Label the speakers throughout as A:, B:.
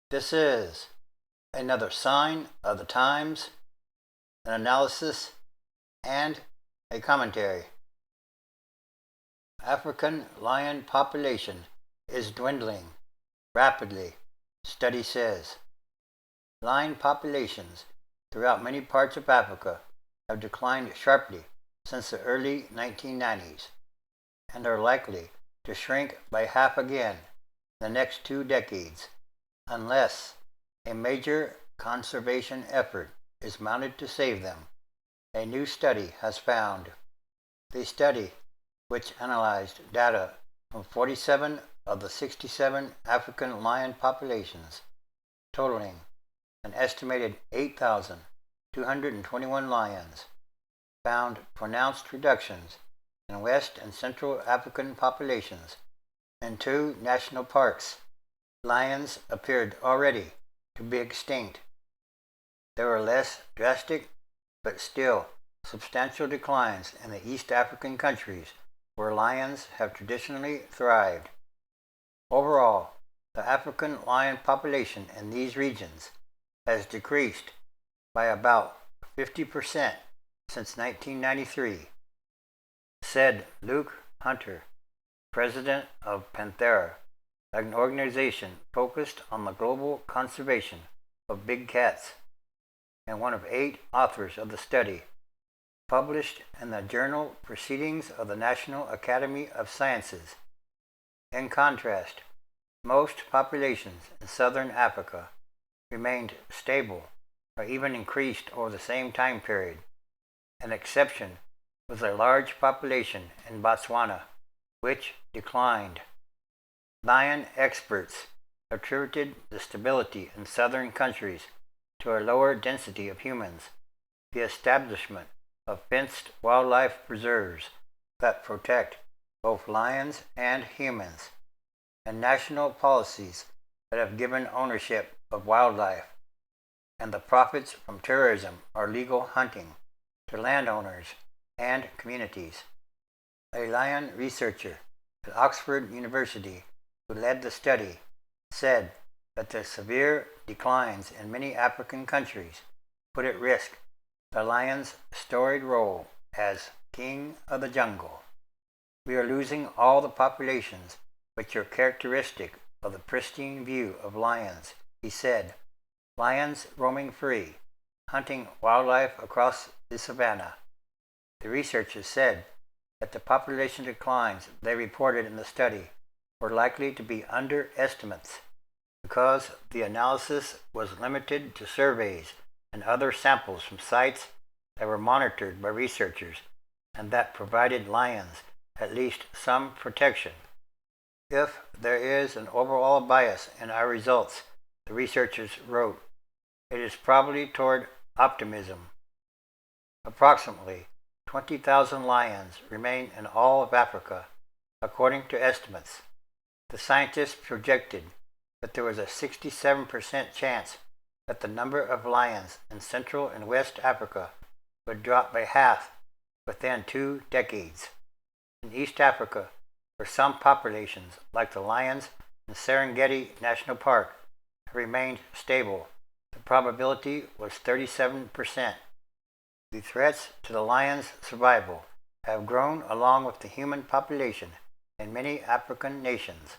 A: This is another sign of the times, an analysis, and a commentary. African lion population is dwindling rapidly, study says. Lion populations throughout many parts of Africa have declined sharply since the early 1990s and are likely to shrink by half again in the next 2 decades unless a major conservation effort is mounted to save them, a new study has found. The study, which analyzed data from 47 of the 67 African lion populations, totaling an estimated 8,221 lions, found pronounced reductions in West and Central African populations. In 2 national parks, lions appeared already to be extinct. There were less drastic, but still substantial declines in the East African countries where lions have traditionally thrived. Overall, the African lion population in these regions has decreased by about 50% since 1993, said Luke Hunter, president of Panthera, an organization focused on the global conservation of big cats, and one of 8 authors of the study, published in the journal Proceedings of the National Academy of Sciences. In contrast, most populations in southern Africa remained stable or even increased over the same time period. An exception was a large population in Botswana, which declined. Lion experts attributed the stability in southern countries to a lower density of humans, the establishment of fenced wildlife preserves that protect both lions and humans, and national policies that have given ownership of wildlife and the profits from tourism or legal hunting to landowners and communities. A lion researcher at Oxford University who led the study said that the severe declines in many African countries put at risk the lion's storied role as king of the jungle. We are losing all the populations which are characteristic of the pristine view of lions, he said. Lions roaming free, hunting wildlife across the savannah. The researchers said that the population declines they reported in the study were likely to be underestimates because the analysis was limited to surveys and other samples from sites that were monitored by researchers and that provided lions at least some protection. If there is an overall bias in our results, the researchers wrote, it is probably toward optimism. Approximately 20,000 lions remain in all of Africa, according to estimates. The scientists projected that there was a 67% chance that the number of lions in Central and West Africa would drop by half within 2 decades. In East Africa, where some populations, like the lions in Serengeti National Park, have remained stable, the probability was 37%. The threats to the lion's survival have grown along with the human population in many African nations.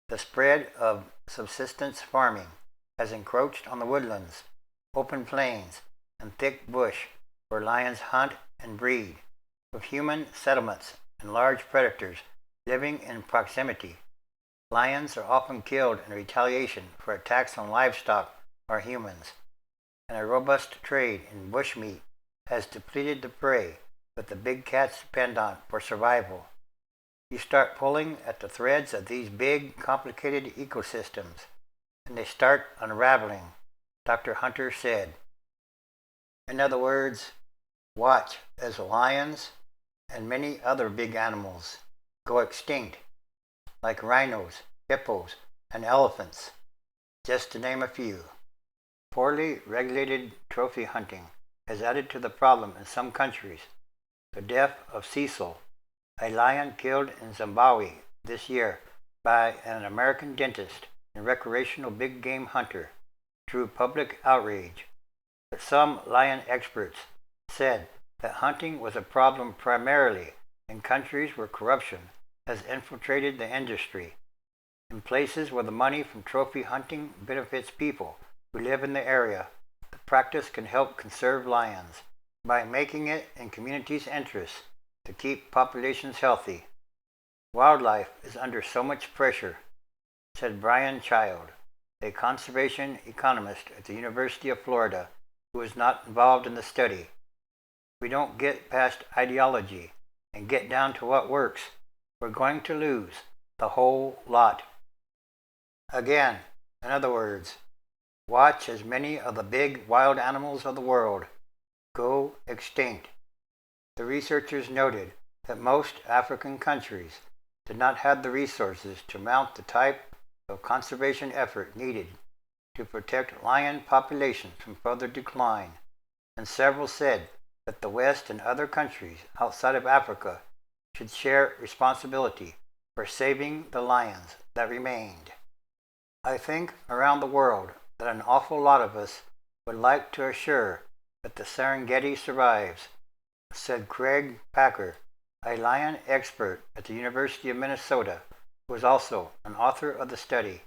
A: The spread of subsistence farming has encroached on the woodlands, open plains, and thick bush where lions hunt and breed, with human settlements and large predators living in proximity. Lions are often killed in retaliation for attacks on livestock or humans, and a robust trade in bushmeat has depleted the prey that the big cats depend on for survival. You start pulling at the threads of these big, complicated ecosystems, and they start unraveling, Dr. Hunter said. In other words, watch as lions and many other big animals go extinct, like rhinos, hippos, and elephants, just to name a few. Poorly regulated trophy hunting has added to the problem in some countries. The death of Cecil, a lion killed in Zimbabwe this year by an American dentist and recreational big game hunter drew public outrage. But some lion experts said that hunting was a problem primarily in countries where corruption has infiltrated the industry, in places where the money from trophy hunting benefits people who live in the area. The practice can help conserve lions by making it in communities' interests to keep populations healthy. Wildlife is under so much pressure, said Brian Child, a conservation economist at the University of Florida who was not involved in the study. We don't get past ideology and get down to what works, we're going to lose the whole lot. Again, in other words, watch as many of the big wild animals of the world go extinct. The researchers noted that most African countries did not have the resources to mount the type of conservation effort needed to protect lion populations from further decline, and several said that the West and other countries outside of Africa should share responsibility for saving the lions that remained. I think around the world that an awful lot of us would like to assure that the Serengeti survives, said Craig Packer, a lion expert at the University of Minnesota, who was also an author of the study.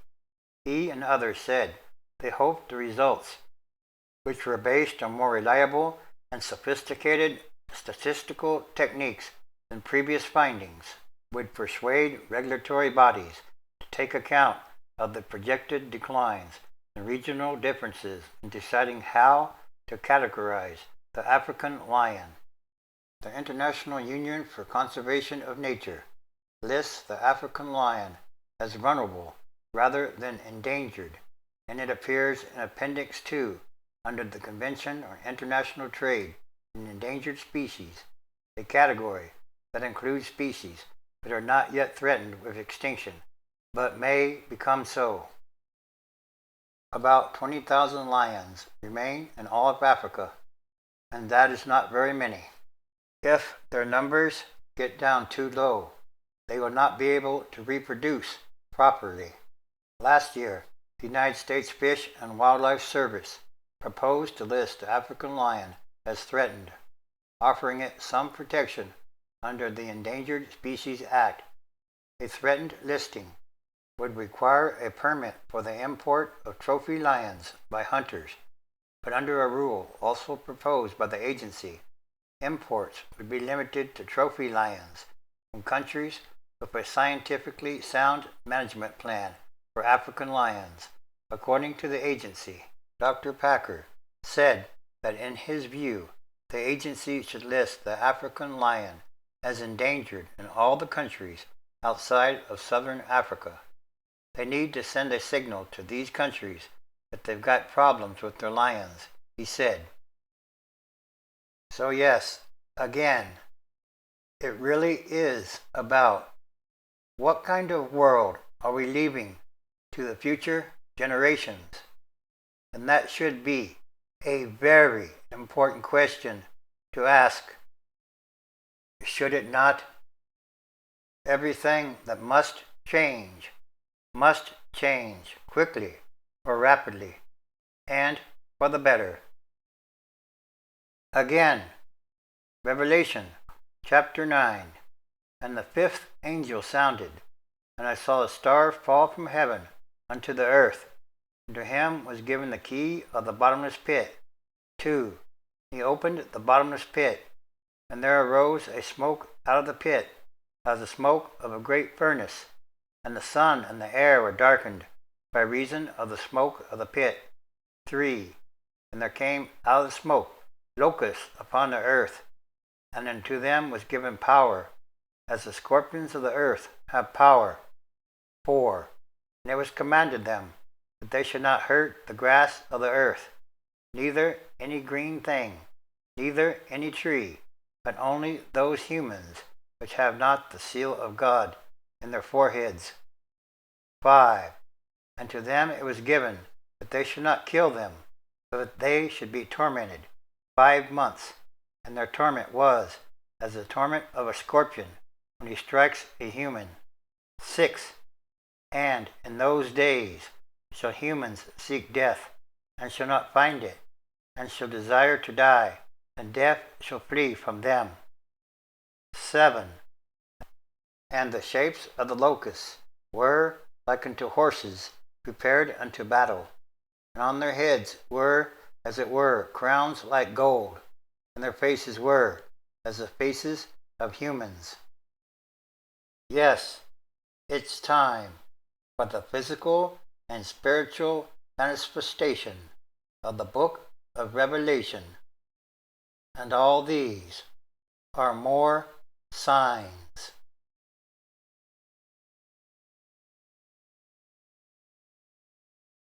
A: He and others said they hoped the results, which were based on more reliable and sophisticated statistical techniques than previous findings, would persuade regulatory bodies to take account of the projected declines and regional differences in deciding how to categorize the African lion. The International Union for Conservation of Nature lists the African lion as vulnerable rather than endangered, and it appears in Appendix 2 under the Convention on International Trade in Endangered Species, a category that includes species that are not yet threatened with extinction, but may become so. About 20,000 lions remain in all of Africa, and that is not very many. If their numbers get down too low, they will not be able to reproduce properly. Last year, the United States Fish and Wildlife Service proposed to list the African lion as threatened, offering it some protection under the Endangered Species Act. A threatened listing would require a permit for the import of trophy lions by hunters, but under a rule also proposed by the agency, imports would be limited to trophy lions from countries with a scientifically sound management plan for African lions. According to the agency, Dr. Packer said that in his view, the agency should list the African lion as endangered in all the countries outside of southern Africa. They need to send a signal to these countries that they've got problems with their lions, he said. So yes, again, it really is about what kind of world are we leaving to the future generations? And that should be a very important question to ask. Should it not? Everything that must change quickly or rapidly, and for the better. Again, Revelation chapter 9, and the fifth angel sounded, and I saw a star fall from heaven unto the earth, and to him was given the key of the bottomless pit. 2. He opened the bottomless pit, and there arose a smoke out of the pit, as the smoke of a great furnace, and the sun and the air were darkened by reason of the smoke of the pit. 3. And there came out of the smoke locusts upon the earth, and unto them was given power, as the scorpions of the earth have power. 4. And it was commanded them that they should not hurt the grass of the earth, neither any green thing, neither any tree, but only those humans which have not the seal of God in their foreheads. 5. And to them it was given that they should not kill them, but that they should be tormented 5 months, and their torment was as the torment of a scorpion when he strikes a human. 6. And in those days shall humans seek death, and shall not find it, and shall desire to die, and death shall flee from them. 7. And the shapes of the locusts were like unto horses prepared unto battle, and on their heads were, as it were, crowns like gold, and their faces were as the faces of humans. Yes, it's time for the physical and spiritual manifestation of the book of Revelation, and all these are more signs